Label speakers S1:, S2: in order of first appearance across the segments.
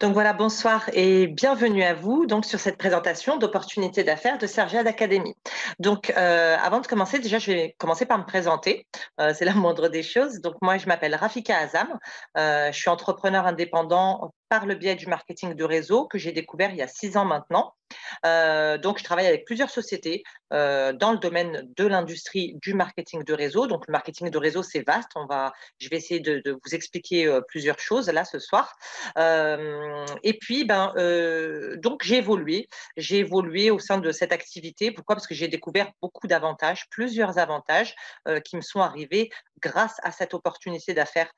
S1: Donc voilà, bonsoir et bienvenue à vous donc sur cette présentation d'opportunités d'affaires de Sergiad Academy. Donc avant de commencer, déjà je vais commencer par me présenter, c'est la moindre des choses. Donc moi je m'appelle Rafika Azam, je suis entrepreneur indépendant par le biais du marketing de réseau que j'ai découvert il y a 6 ans maintenant. Donc je travaille avec plusieurs sociétés dans le domaine de l'industrie du marketing de réseau. Donc le marketing de réseau c'est vaste, je vais essayer de vous expliquer plusieurs choses là ce soir. Et puis, donc j'ai évolué au sein de cette activité. Pourquoi? Parce que j'ai découvert beaucoup d'avantages, plusieurs avantages qui me sont arrivés grâce à cette opportunité d'affaires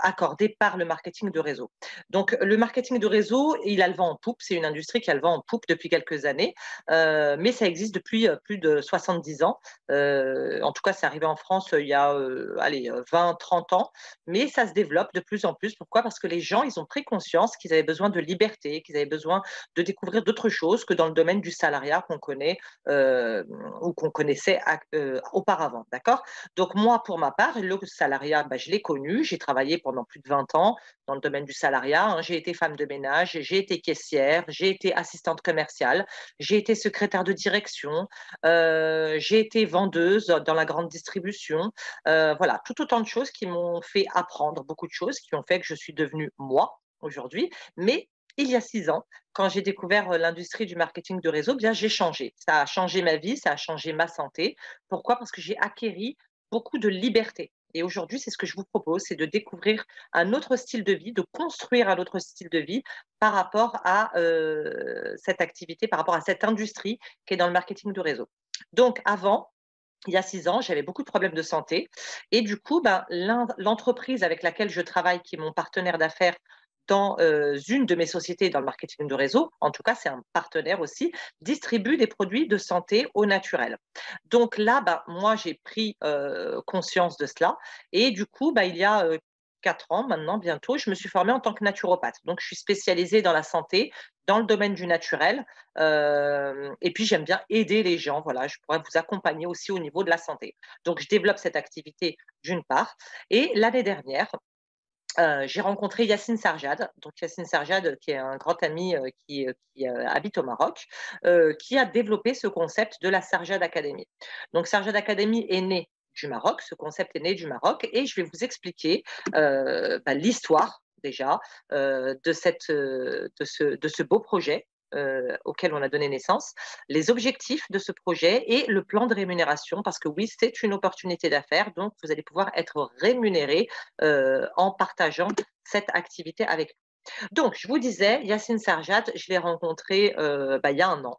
S1: accordée par le marketing de réseau. Donc, le marketing de réseau, il a le vent en poupe. C'est une industrie qui a le vent en poupe depuis quelques années, mais ça existe depuis plus de 70 ans. En tout cas, c'est arrivé en France il y a 20-30 ans, mais ça se développe de plus en plus. Pourquoi? Parce que les gens, ils ont pris conscience qu'ils avaient besoin de liberté, qu'ils avaient besoin de découvrir d'autres choses que dans le domaine du salariat qu'on connaît ou qu'on connaissait auparavant. D'accord? Donc moi, pour ma part, le salariat, je l'ai connu. J'ai travaillé pendant plus de 20 ans dans le domaine du salariat, hein. J'ai été femme de ménage, j'ai été caissière, j'ai été assistante commerciale, j'ai été secrétaire de direction, j'ai été vendeuse dans la grande distribution. Voilà, tout autant de choses qui m'ont fait apprendre beaucoup de choses, qui ont fait que je suis devenue moi aujourd'hui. Mais il y a 6 ans, quand j'ai découvert l'industrie du marketing de réseau, bien j'ai changé. Ça a changé ma vie, ça a changé ma santé. Pourquoi? Parce que j'ai acquéri beaucoup de liberté. Et aujourd'hui, c'est ce que je vous propose, c'est de découvrir un autre style de vie, de construire un autre style de vie par rapport à cette activité, par rapport à cette industrie qui est dans le marketing de réseau. Donc avant, il y a 6 ans, j'avais beaucoup de problèmes de santé et du coup, l'entreprise avec laquelle je travaille, qui est mon partenaire d'affaires dans une de mes sociétés dans le marketing de réseau, en tout cas, c'est un partenaire aussi, distribue des produits de santé au naturel. Donc là, moi, j'ai pris conscience de cela et du coup, il y a 4 ans maintenant, bientôt, je me suis formée en tant que naturopathe. Donc, je suis spécialisée dans la santé, dans le domaine du naturel. Et puis, j'aime bien aider les gens. Voilà, je pourrais vous accompagner aussi au niveau de la santé. Donc, je développe cette activité d'une part. Et l'année dernière, j'ai rencontré Yassine Sarjad. Donc Yassine Sarjad, qui est un grand ami qui habite au Maroc, qui a développé ce concept de la Sarjad Academy. Donc Sarjad Academy est né du Maroc, ce concept est né du Maroc, et je vais vous expliquer l'histoire déjà de ce beau projet auquel on a donné naissance, les objectifs de ce projet et le plan de rémunération, parce que oui, c'est une opportunité d'affaires, donc vous allez pouvoir être rémunéré en partageant cette activité avec nous. Donc, je vous disais, Yassine Sarjad, je l'ai rencontré il y a un an.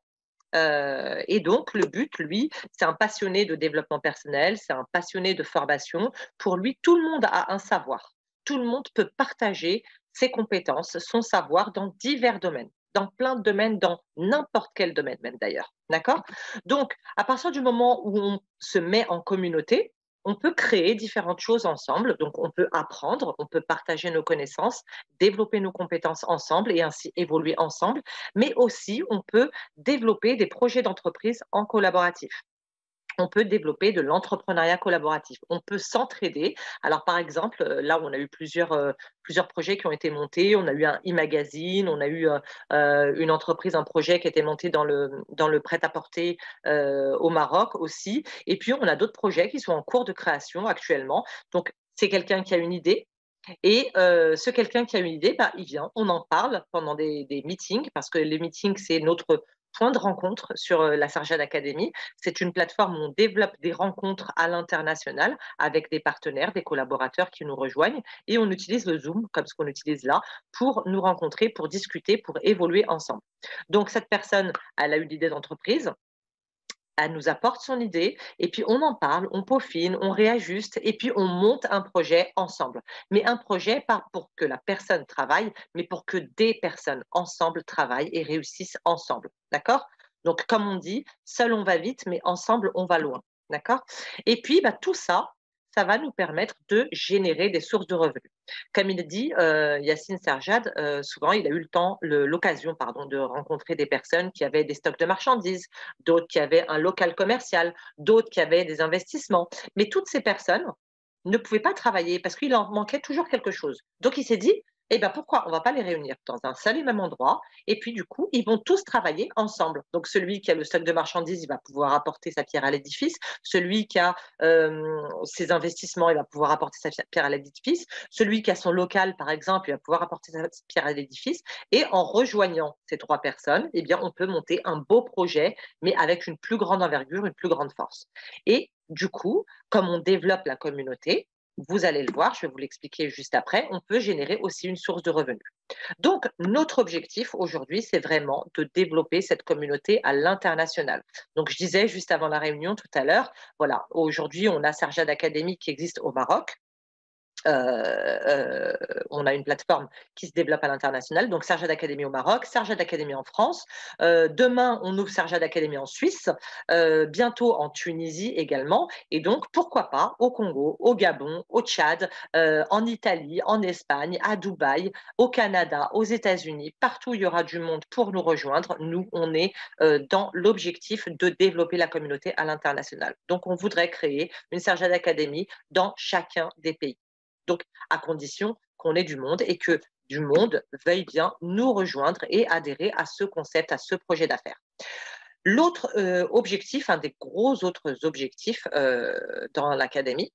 S1: Et donc, le but, lui, c'est un passionné de développement personnel, c'est un passionné de formation. Pour lui, tout le monde a un savoir. Tout le monde peut partager ses compétences, son savoir dans divers domaines, dans plein de domaines, dans n'importe quel domaine même d'ailleurs. D'accord? Donc, à partir du moment où on se met en communauté, on peut créer différentes choses ensemble. Donc, on peut apprendre, on peut partager nos connaissances, développer nos compétences ensemble et ainsi évoluer ensemble. Mais aussi, on peut développer des projets d'entreprise en collaboratif. On peut développer de l'entrepreneuriat collaboratif. On peut s'entraider. Alors, par exemple, là où on a eu plusieurs projets qui ont été montés, on a eu un e-magazine, on a eu une entreprise, un projet qui a été monté dans le prêt-à-porter au Maroc aussi. Et puis, on a d'autres projets qui sont en cours de création actuellement. Donc, c'est quelqu'un qui a une idée, et ce quelqu'un qui a une idée, il vient, on en parle pendant des meetings, parce que les meetings, c'est notre point de rencontre sur la Sarjad Academy. C'est une plateforme où on développe des rencontres à l'international avec des partenaires, des collaborateurs qui nous rejoignent, et on utilise le Zoom, comme ce qu'on utilise là, pour nous rencontrer, pour discuter, pour évoluer ensemble. Donc cette personne, elle a eu l'idée d'entreprise, elle nous apporte son idée et puis on en parle, on peaufine, on réajuste et puis on monte un projet ensemble. Mais un projet pas pour que la personne travaille, mais pour que des personnes ensemble travaillent et réussissent ensemble. D'accord? Donc, comme on dit, seul on va vite, mais ensemble on va loin. D'accord? Et puis, tout ça, ça va nous permettre de générer des sources de revenus. Comme il dit, Yassine Serjad, souvent il a eu l'occasion de rencontrer des personnes qui avaient des stocks de marchandises, d'autres qui avaient un local commercial, d'autres qui avaient des investissements. Mais toutes ces personnes ne pouvaient pas travailler parce qu'il en manquait toujours quelque chose. Donc il s'est dit, Eh ben pourquoi on va pas les réunir dans un seul et même endroit et puis du coup, ils vont tous travailler ensemble. Donc celui qui a le stock de marchandises, il va pouvoir apporter sa pierre à l'édifice. Celui qui a, ses investissements, il va pouvoir apporter sa pierre à l'édifice. Celui qui a son local, par exemple, il va pouvoir apporter sa pierre à l'édifice et en rejoignant ces 3 personnes, eh bien, on peut monter un beau projet, mais avec une plus grande envergure, une plus grande force et du coup, comme on développe la communauté, vous allez le voir, je vais vous l'expliquer juste après, on peut générer aussi une source de revenus. Donc, notre objectif aujourd'hui, c'est vraiment de développer cette communauté à l'international. Donc, je disais juste avant la réunion tout à l'heure, voilà, aujourd'hui, on a Sarjad Academy qui existe au Maroc. Euh, on a une plateforme qui se développe à l'international, donc Sarjad Academy au Maroc, Sarjad Academy en France. Demain, on ouvre Sarjad Academy en Suisse, bientôt en Tunisie également. Et donc, pourquoi pas au Congo, au Gabon, au Tchad, en Italie, en Espagne, à Dubaï, au Canada, aux États-Unis, partout où il y aura du monde pour nous rejoindre. Nous, on est dans l'objectif de développer la communauté à l'international. Donc, on voudrait créer une Sarjad Academy dans chacun des pays. Donc, à condition qu'on ait du monde et que du monde veuille bien nous rejoindre et adhérer à ce concept, à ce projet d'affaires. L'autre objectif, un des gros autres objectifs dans l'académie,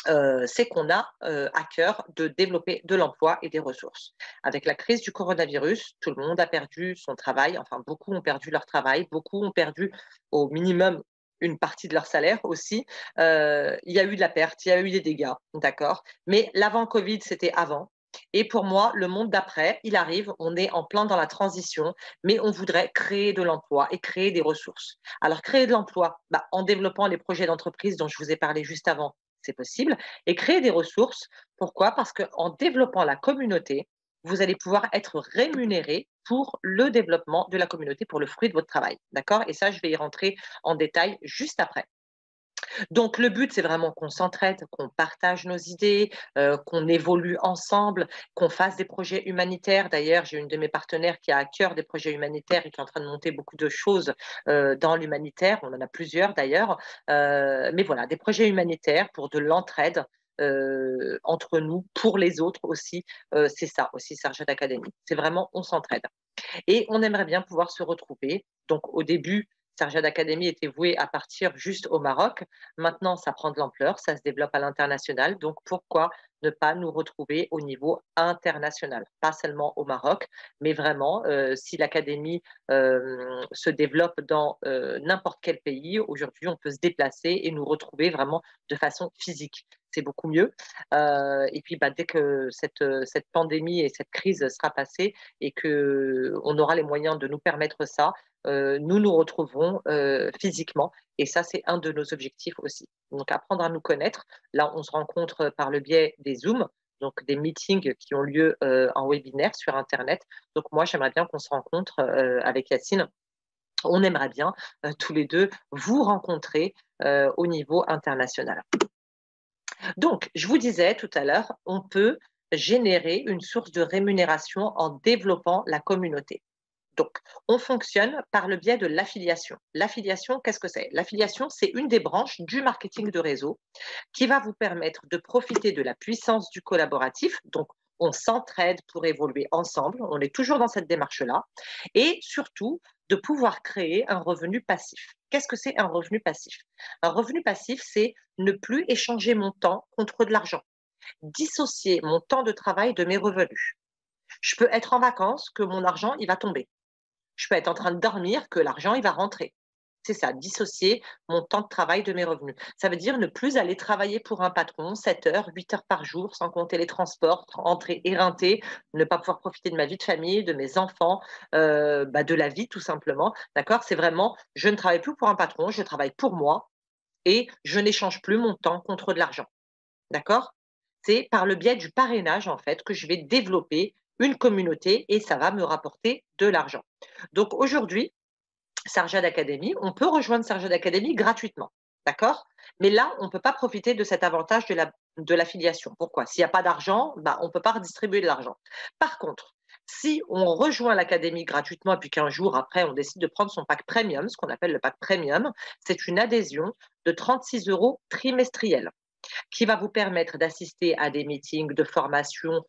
S1: c'est qu'on a à cœur de développer de l'emploi et des ressources. Avec la crise du coronavirus, tout le monde a perdu son travail, enfin beaucoup ont perdu leur travail, beaucoup ont perdu au minimum une partie de leur salaire aussi. Il y a eu de la perte, il y a eu des dégâts, d'accord. Mais l'avant-Covid, c'était avant. Et pour moi, le monde d'après, il arrive, on est en plein dans la transition, mais on voudrait créer de l'emploi et créer des ressources. Alors, créer de l'emploi, en développant les projets d'entreprise dont je vous ai parlé juste avant, c'est possible, et créer des ressources. Pourquoi? Parce qu'en développant la communauté, vous allez pouvoir être rémunéré pour le développement de la communauté, pour le fruit de votre travail. D'accord? Et ça, je vais y rentrer en détail juste après. Donc, le but, c'est vraiment qu'on s'entraide, qu'on partage nos idées, qu'on évolue ensemble, qu'on fasse des projets humanitaires. D'ailleurs, j'ai une de mes partenaires qui a à cœur des projets humanitaires et qui est en train de monter beaucoup de choses dans l'humanitaire. On en a plusieurs d'ailleurs. Mais voilà, des projets humanitaires pour de l'entraide. Entre nous, pour les autres aussi, c'est ça aussi, Sarjat Academy. C'est vraiment, on s'entraide. Et on aimerait bien pouvoir se retrouver. Donc, au début, Sarjad Academy était voué à partir juste au Maroc. Maintenant, ça prend de l'ampleur, ça se développe à l'international. Donc, pourquoi ne pas nous retrouver au niveau international? Pas seulement au Maroc, mais vraiment, si l'académie se développe dans n'importe quel pays, aujourd'hui, on peut se déplacer et nous retrouver vraiment de façon physique. C'est beaucoup mieux. Et puis, dès que cette pandémie et cette crise sera passée, et qu'on aura les moyens de nous permettre ça, nous nous retrouverons physiquement. Et ça, c'est un de nos objectifs aussi. Donc, apprendre à nous connaître. Là, on se rencontre par le biais des Zooms, donc des meetings qui ont lieu en webinaire sur Internet. Donc, moi, j'aimerais bien qu'on se rencontre avec Yacine. On aimerait bien tous les deux vous rencontrer au niveau international. Donc, je vous disais tout à l'heure, on peut générer une source de rémunération en développant la communauté. Donc, on fonctionne par le biais de l'affiliation. L'affiliation, qu'est-ce que c'est? L'affiliation, c'est une des branches du marketing de réseau qui va vous permettre de profiter de la puissance du collaboratif. Donc, on s'entraide pour évoluer ensemble. On est toujours dans cette démarche-là. Et surtout, de pouvoir créer un revenu passif. Qu'est-ce que c'est un revenu passif? Un revenu passif, c'est ne plus échanger mon temps contre de l'argent. Dissocier mon temps de travail de mes revenus. Je peux être en vacances, que mon argent, il va tomber. Je peux être en train de dormir, que l'argent, il va rentrer. C'est ça, dissocier mon temps de travail de mes revenus. Ça veut dire ne plus aller travailler pour un patron 7 heures, 8 heures par jour, sans compter les transports, rentrer éreinté, ne pas pouvoir profiter de ma vie de famille, de mes enfants, de la vie tout simplement. D'accord? C'est vraiment, je ne travaille plus pour un patron, je travaille pour moi et je n'échange plus mon temps contre de l'argent. D'accord? C'est par le biais du parrainage, en fait, que je vais développer une communauté et ça va me rapporter de l'argent. Donc aujourd'hui, Sarjad Academy, on peut rejoindre Sarjad Academy gratuitement. D'accord? Mais là, on ne peut pas profiter de cet avantage de l'affiliation. Pourquoi? S'il n'y a pas d'argent, on ne peut pas redistribuer de l'argent. Par contre, si on rejoint l'académie gratuitement et puis qu'un jour après, on décide de prendre son pack premium, ce qu'on appelle le pack premium, c'est une adhésion de 36 € trimestriels qui va vous permettre d'assister à des meetings de formation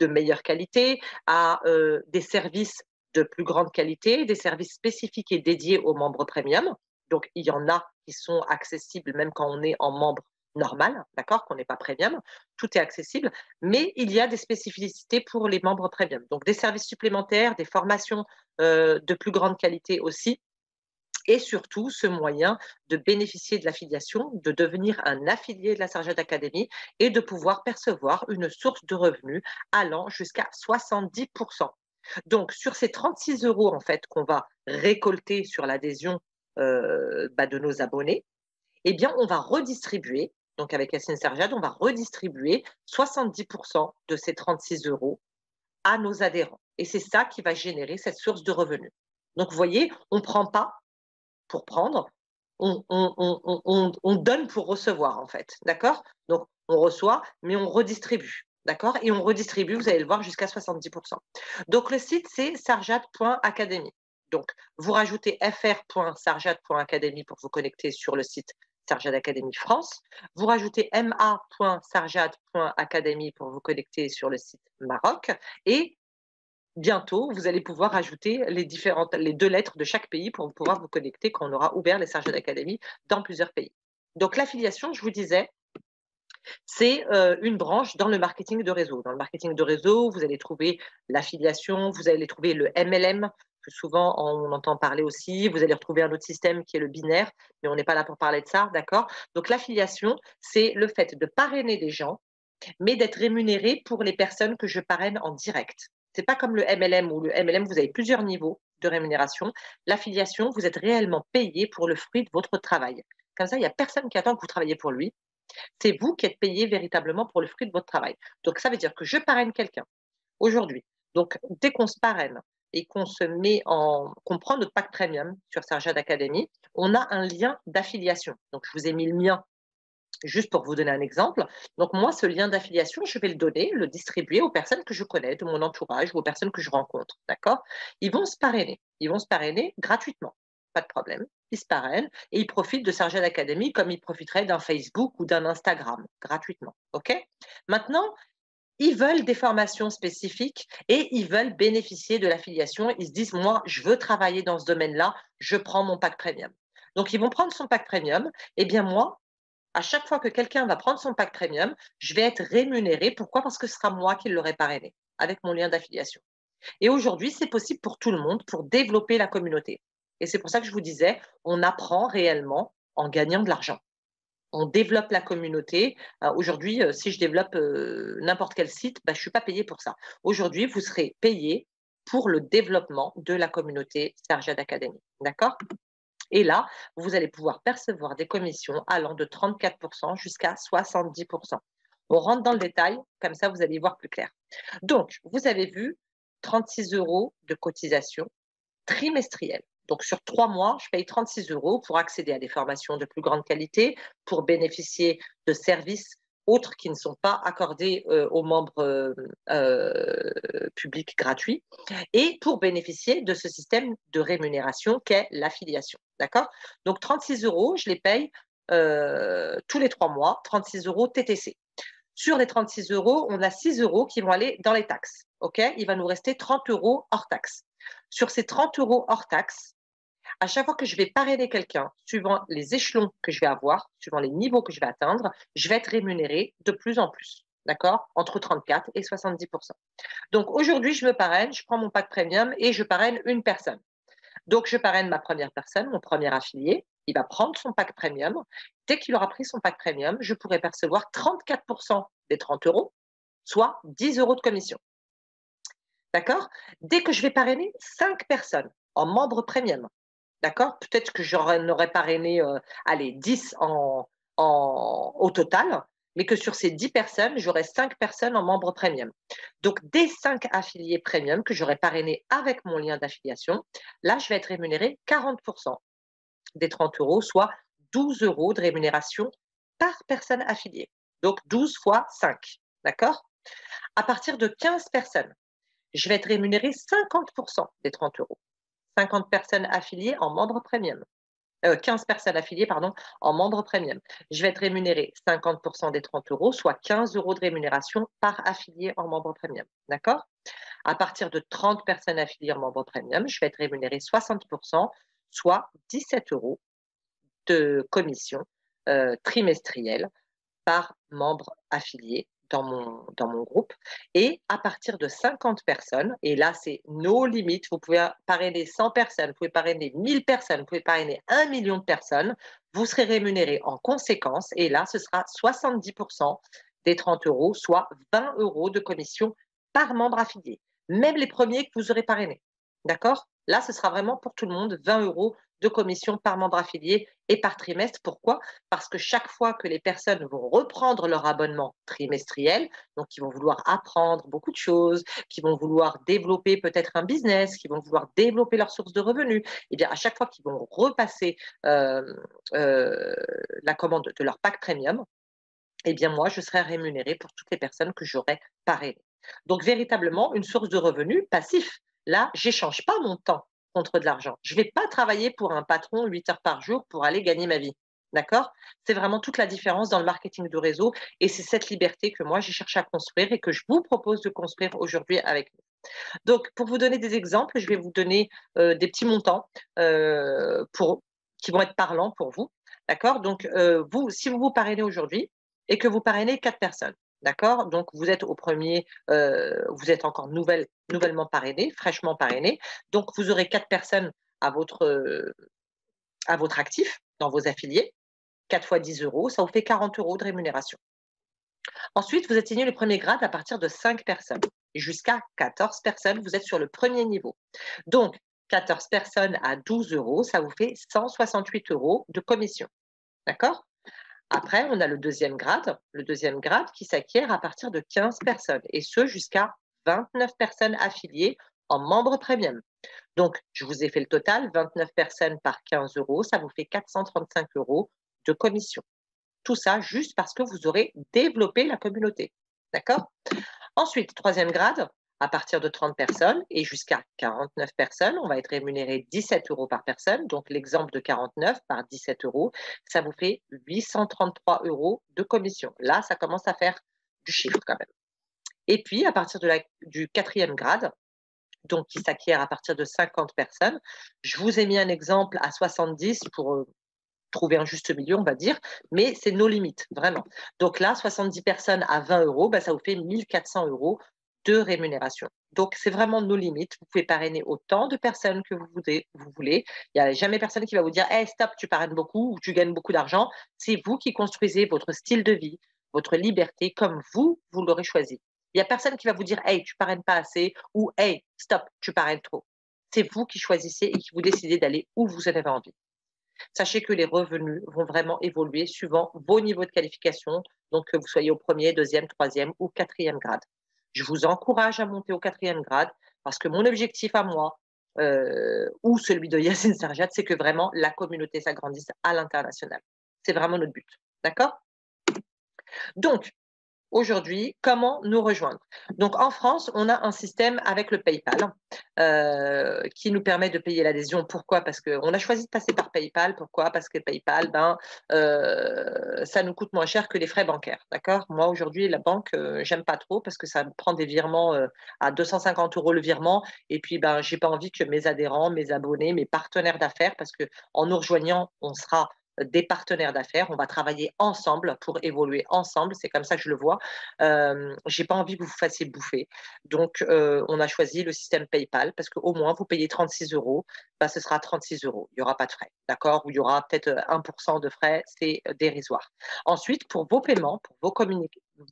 S1: de meilleure qualité, à des services de plus grande qualité, des services spécifiques et dédiés aux membres premium. Donc, il y en a qui sont accessibles même quand on est en membre normal, d'accord, qu'on n'est pas premium. Tout est accessible, mais il y a des spécificités pour les membres premium. Donc, des services supplémentaires, des formations de plus grande qualité aussi, et surtout ce moyen de bénéficier de l'affiliation, de devenir un affilié de la Sarjad Academy et de pouvoir percevoir une source de revenus allant jusqu'à 70%. Donc, sur ces 36 euros en fait, qu'on va récolter sur l'adhésion de nos abonnés, eh bien, on va redistribuer, donc avec Yacine Sarjad, on va redistribuer 70% de ces 36 euros à nos adhérents. Et c'est ça qui va générer cette source de revenus. Donc, vous voyez, on ne prend pas pour prendre, on donne pour recevoir, en fait. D'accord? Donc, on reçoit, mais on redistribue. D'accord? Et on redistribue, vous allez le voir, jusqu'à 70%. Donc, le site, c'est sarjad.academy. Donc, vous rajoutez fr.sarjad.academy pour vous connecter sur le site Sarjad Academy France. Vous rajoutez ma.sarjad.academy pour vous connecter sur le site Maroc. Et bientôt, vous allez pouvoir ajouter les 2 lettres de chaque pays pour pouvoir vous connecter quand on aura ouvert les Sarjad Academy dans plusieurs pays. Donc, l'affiliation, je vous disais, c'est une branche dans le marketing de réseau. Dans le marketing de réseau, vous allez trouver l'affiliation, vous allez trouver le MLM, que souvent on entend parler aussi. Vous allez retrouver un autre système qui est le binaire, mais on n'est pas là pour parler de ça, d'accord? Donc, l'affiliation, c'est le fait de parrainer des gens, mais d'être rémunéré pour les personnes que je parraine en direct. C'est pas comme le MLM, où le MLM, vous avez plusieurs niveaux de rémunération. L'affiliation, vous êtes réellement payé pour le fruit de votre travail. Comme ça, il n'y a personne qui attend que vous travaillez pour lui. C'est vous qui êtes payé véritablement pour le fruit de votre travail. Donc, ça veut dire que je parraine quelqu'un aujourd'hui. Donc, dès qu'on se parraine et qu'on qu'on prend notre pack premium sur Sarjad Academy, on a un lien d'affiliation. Donc, je vous ai mis le mien juste pour vous donner un exemple. Donc, moi, ce lien d'affiliation, je vais le donner, le distribuer aux personnes que je connais, de mon entourage ou aux personnes que je rencontre. D'accord? Ils vont se parrainer. Ils vont se parrainer gratuitement. Pas de problème. Ils se parrainent et ils profitent de Sarjad Academy comme ils profiteraient d'un Facebook ou d'un Instagram gratuitement. OK? Maintenant, ils veulent des formations spécifiques et ils veulent bénéficier de l'affiliation. Ils se disent, moi, je veux travailler dans ce domaine-là, je prends mon pack premium. Donc, ils vont prendre son pack premium. Eh bien, moi, à chaque fois que quelqu'un va prendre son pack premium, je vais être rémunérée. Pourquoi? Parce que ce sera moi qui l'aurai parrainé avec mon lien d'affiliation. Et aujourd'hui, c'est possible pour tout le monde pour développer la communauté. Et c'est pour ça que je vous disais, on apprend réellement en gagnant de l'argent. On développe la communauté. Aujourd'hui, si je développe n'importe quel site, je ne suis pas payée pour ça. Aujourd'hui, vous serez payé pour le développement de la communauté Sarjad Academy. D'accord? Et là, vous allez pouvoir percevoir des commissions allant de 34% jusqu'à 70%. On rentre dans le détail, comme ça vous allez y voir plus clair. Donc, vous avez vu 36 euros de cotisation trimestrielle. Donc, sur 3 mois, je paye 36 euros pour accéder à des formations de plus grande qualité, pour bénéficier de services autres qui ne sont pas accordés aux membres publics gratuits et pour bénéficier de ce système de rémunération qu'est l'affiliation. D'accord? Donc, 36 euros, je les paye tous les 3 mois, 36 euros TTC. Sur les 36 euros, on a 6 euros qui vont aller dans les taxes. OK? Il va nous rester 30 euros hors taxes. Sur ces 30 euros hors taxes, à chaque fois que je vais parrainer quelqu'un, suivant les échelons que je vais avoir, suivant les niveaux que je vais atteindre, je vais être rémunérée de plus en plus. D'accord? Entre 34 et 70%. Donc aujourd'hui, je me parraine, je prends mon pack premium et je parraine une personne. Donc je parraine ma première personne, mon premier affilié. Il va prendre son pack premium. Dès qu'il aura pris son pack premium, je pourrai percevoir 34% des 30 euros, soit 10 euros de commission. D'accord? Dès que je vais parrainer 5 personnes en membre premium, d'accord? Peut-être que j'en aurais parrainé, 10 au total, mais que sur ces 10 personnes, j'aurai 5 personnes en membre premium. Donc, des 5 affiliés premium que j'aurai parrainés avec mon lien d'affiliation, là, je vais être rémunérée 40% des 30 euros, soit 12 euros de rémunération par personne affiliée. Donc, 12 fois 5, d'accord? À partir de 15 personnes, je vais être rémunérée 50% des 30 euros. 50 personnes affiliées en membre premium. 15 personnes affiliées, pardon, en membre premium. Je vais être rémunéré 50% des 30 euros, soit 15 euros de rémunération par affilié en membre premium. D'accord? À partir de 30 personnes affiliées en membre premium, je vais être rémunéré 60%, soit 17 euros de commission trimestrielle par membre affilié dans mon groupe. Et à partir de 50 personnes, et là, c'est nos limites, vous pouvez parrainer 100 personnes, vous pouvez parrainer 1000 personnes, vous pouvez parrainer 1 million de personnes, vous serez rémunéré en conséquence. Et là, ce sera 70% des 30 euros, soit 20 euros de commission par membre affilié. Même les premiers que vous aurez parrainés. D'accord? Là, ce sera vraiment pour tout le monde, 20 euros de commission par membre affilié et par trimestre. Pourquoi? Parce que chaque fois que les personnes vont reprendre leur abonnement trimestriel, donc qui vont vouloir apprendre beaucoup de choses, qui vont vouloir développer peut-être un business, qui vont vouloir développer leur source de revenus, et bien à chaque fois qu'ils vont repasser euh, la commande de leur pack premium, eh bien moi, je serai rémunérée pour toutes les personnes que j'aurai parrainées. Donc véritablement, une source de revenus passif. Là, j'échange pas mon temps contre de l'argent. Je ne vais pas travailler pour un patron 8 heures par jour pour aller gagner ma vie. D'accord? C'est vraiment toute la différence dans le marketing de réseau et c'est cette liberté que moi, j'ai cherché à construire et que je vous propose de construire aujourd'hui avec nous. Donc, pour vous donner des exemples, je vais vous donner des petits montants qui vont être parlants pour vous. D'accord? Donc, vous, si vous vous parrainez aujourd'hui et que vous parrainez 4 personnes, d'accord? Donc, vous êtes au premier, vous êtes encore nouvellement parrainé, fraîchement parrainé. Donc, vous aurez 4 personnes à votre actif dans vos affiliés. 4 fois 10 euros, ça vous fait 40 euros de rémunération. Ensuite, vous atteignez le premier grade à partir de 5 personnes. Jusqu'à 14 personnes, vous êtes sur le premier niveau. Donc, 14 personnes à 12 euros, ça vous fait 168 euros de commission. D'accord? Après, on a le deuxième grade qui s'acquiert à partir de 15 personnes, et ce jusqu'à 29 personnes affiliées en membre premium. Donc, je vous ai fait le total, 29 personnes par 15 euros, ça vous fait 435 euros de commission. Tout ça juste parce que vous aurez développé la communauté. D'accord? Ensuite, troisième grade, à partir de 30 personnes et jusqu'à 49 personnes, on va être rémunéré 17 euros par personne. Donc, l'exemple de 49 par 17 euros, ça vous fait 833 euros de commission. Là, ça commence à faire du chiffre quand même. Et puis, à partir du quatrième grade, donc qui s'acquiert à partir de 50 personnes, je vous ai mis un exemple à 70 pour trouver un juste milieu, on va dire, mais c'est nos limites, vraiment. Donc là, 70 personnes à 20 euros, bah, ça vous fait 1400 euros de rémunération. Donc, c'est vraiment nos limites. Vous pouvez parrainer autant de personnes que vous voulez. Il n'y a jamais personne qui va vous dire hey, stop, tu parraines beaucoup ou tu gagnes beaucoup d'argent. C'est vous qui construisez votre style de vie, votre liberté comme vous l'aurez choisi. Il n'y a personne qui va vous dire hey, tu parraines pas assez ou hey, stop, tu parraines trop. C'est vous qui choisissez et qui vous décidez d'aller où vous en avez envie. Sachez que les revenus vont vraiment évoluer suivant vos niveaux de qualification, donc que vous soyez au premier, deuxième, troisième ou quatrième grade. Je vous encourage à monter au quatrième grade parce que mon objectif à moi, ou celui de Yacine Serjat, c'est que vraiment la communauté s'agrandisse à l'international. C'est vraiment notre but. D'accord? Donc, aujourd'hui, comment nous rejoindre? Donc, en France, on a un système avec le PayPal qui nous permet de payer l'adhésion. Pourquoi? Parce qu'on a choisi de passer par PayPal. Pourquoi? Parce que PayPal, ça nous coûte moins cher que les frais bancaires. D'accord? Moi, aujourd'hui, la banque, j'aime pas trop parce que ça me prend des virements à 250 euros le virement. Et puis, j'ai pas envie que mes adhérents, mes abonnés, mes partenaires d'affaires, parce que en nous rejoignant, on sera des partenaires d'affaires. On va travailler ensemble pour évoluer ensemble. C'est comme ça que je le vois. J'ai pas envie que vous vous fassiez bouffer. Donc, on a choisi le système PayPal parce qu'au moins, vous payez 36 euros. Ce sera 36 euros. Il n'y aura pas de frais. D'accord? Ou il y aura peut-être 1% de frais. C'est dérisoire. Ensuite, pour vos paiements, pour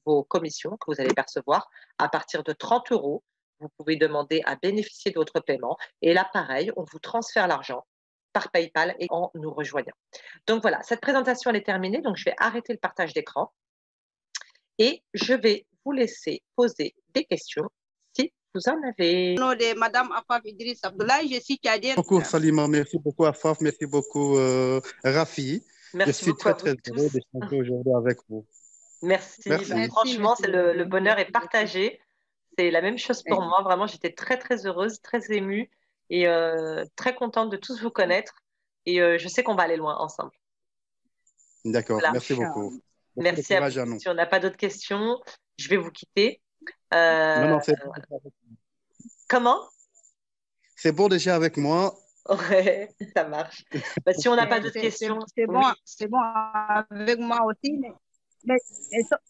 S1: vos commissions que vous allez percevoir, à partir de 30 euros, vous pouvez demander à bénéficier de votre paiement. Et là, pareil, on vous transfère l'argent par PayPal et en nous rejoignant. Donc voilà, cette présentation elle est terminée, donc je vais arrêter le partage d'écran et je vais vous laisser poser des questions si vous en avez.
S2: Nom de Madame Afaf Idriss Abdoulaye, je suis tchadienne.
S3: Merci beaucoup Salima, merci beaucoup Afaf, merci beaucoup Rafi.
S1: Merci
S3: je suis
S1: beaucoup
S3: très heureux d'échanger aujourd'hui avec vous.
S1: Merci. Franchement, le bonheur est partagé. C'est la même chose pour moi. Vraiment, j'étais très heureuse, très émue et très contente de tous vous connaître et je sais qu'on va aller loin ensemble.
S3: D'accord,
S1: Voilà.
S3: merci beaucoup. Beaucoup de
S1: Merci à
S3: courage à
S1: vous.
S3: nous.
S1: Si on n'a pas d'autres questions, je vais vous quitter.
S3: Non, non,
S1: Comment?
S3: c'est bon déjà avec moi.
S1: Ouais, ça marche. Bah, si on n'a pas d'autres questions, oui.
S2: C'est bon avec moi aussi.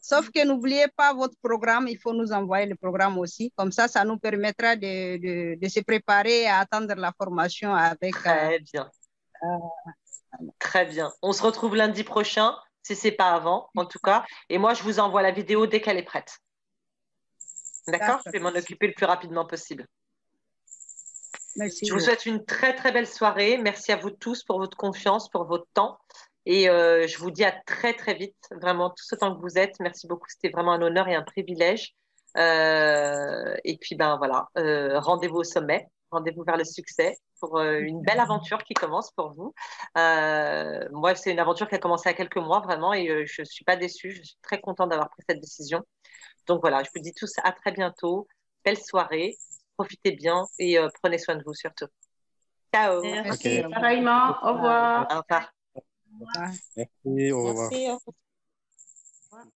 S2: Sauf que n'oubliez pas votre programme, il faut nous envoyer le programme aussi. Comme ça nous permettra de se préparer à attendre la formation avec.
S1: Très bien. Très bien. On se retrouve lundi prochain, si ce n'est pas avant, en tout cas. Et moi, je vous envoie la vidéo dès qu'elle est prête. D'accord? Je vais m'en occuper le plus rapidement possible.
S2: Merci.
S1: Je vous souhaite une très, très belle soirée. Merci à vous tous pour votre confiance, pour votre temps. Et je vous dis à très, très vite, vraiment, tout ce temps que vous êtes. Merci beaucoup. C'était vraiment un honneur et un privilège. Et puis, ben voilà, rendez-vous au sommet. Rendez-vous vers le succès pour une belle aventure qui commence pour vous. Moi, c'est une aventure qui a commencé il y a quelques mois, vraiment, et je ne suis pas déçue. Je suis très contente d'avoir pris cette décision. Donc voilà, je vous dis tous à très bientôt. Belle soirée. Profitez bien et prenez soin de vous surtout. Ciao.
S4: Merci, pareillement. Au revoir.
S1: Au revoir.
S3: Merci, au revoir.
S4: Merci.